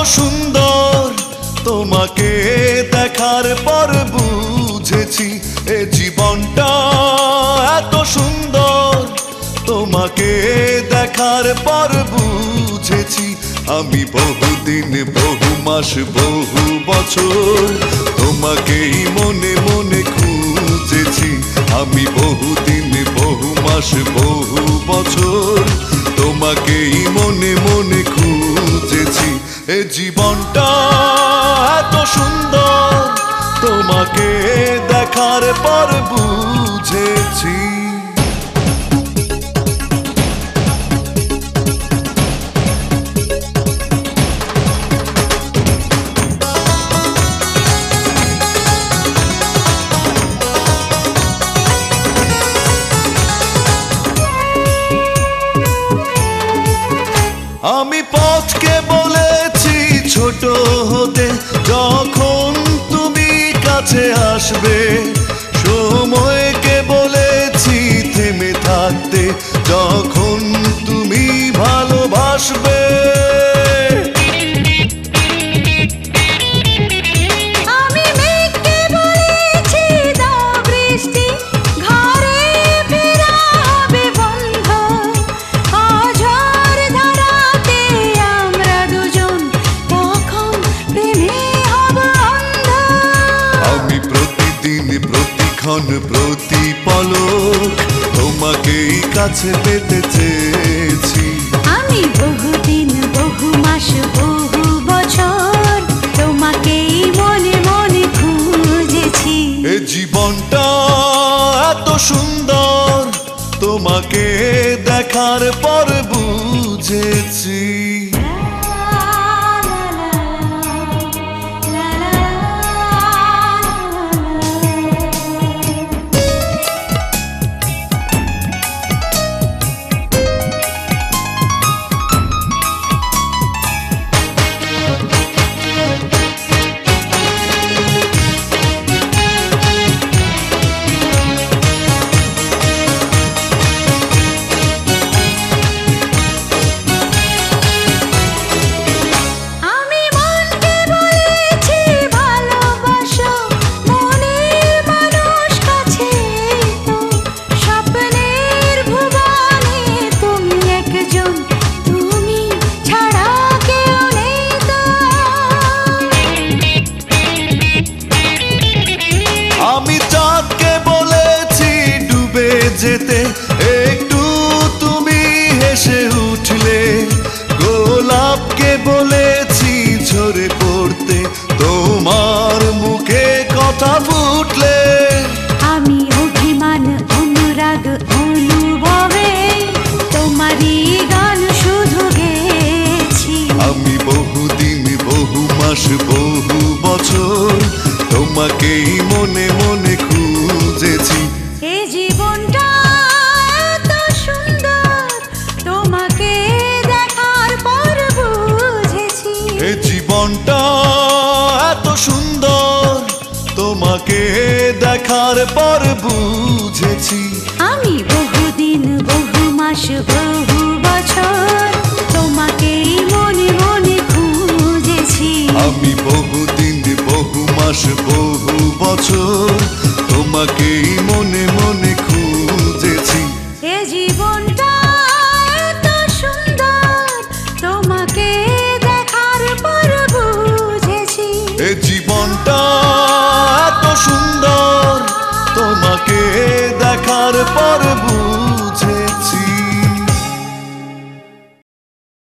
সুন্দর তোমাকে দেখার পর বুঝেছি এ জীবনটা এত সুন্দর তোমাকে দেখার পর বুঝেছি আমি বহুদিন বহু মাস বহু বছর তোমাকেই মনে মনে খুঁজেছি আমি বহুদিন বহু মাস বহু বছর তোমাকেই মনে মনে খুঁজেছি এ জীবনটা এত সুন্দর তোমাকে দেখার পর বুঝেছি আমি পথকে বলেছি ছোট হতে যখন তুমি কাছে আসবে সময়কে বলেছি থেমে থাকতে যখন তুমি ভালোবাসবে প্রতি পলক তোমাকেই কাছে পেতে চেয়েছি আমি বহুদিন বহু মাস বহু বছর তোমাকেই মনে মনে খুঁজেছি এ জীবনটা এত সুন্দর তোমাকে দেখার পর বুঝেছি আমি চাঁদকে বলেছি ডুবে যেতে একটু তুমি হেসে উঠলে গোলাপকে বলেছি ঝরে পড়তে তোমার মুখে কথা ফুটলে আমি অভিমান অনুরাগ অনুভবে তোমারই গান শুধু গেয়েছি আমি বহুদিন বহু মাস বহু বছর তোমাকেই মনে মনে খুঁজেছি এ জীবনটা এত সুন্দর তোমাকে দেখার পর বুঝেছি এ জীবনটা এত সুন্দর তোমাকে দেখার পর বুঝেছি আমি বহুদিন বহু মাস বহু বছর তোমাকেই মনে মনে খুঁজেছি আমি বহুদিন বহু মাস বহু বছর তোমাকেই মনে মনে খুঁজেছি এ জীবনটা এত সুন্দর তোমাকে দেখার পর বুঝেছি এ জীবনটা এত সুন্দর তোমাকে দেখার পর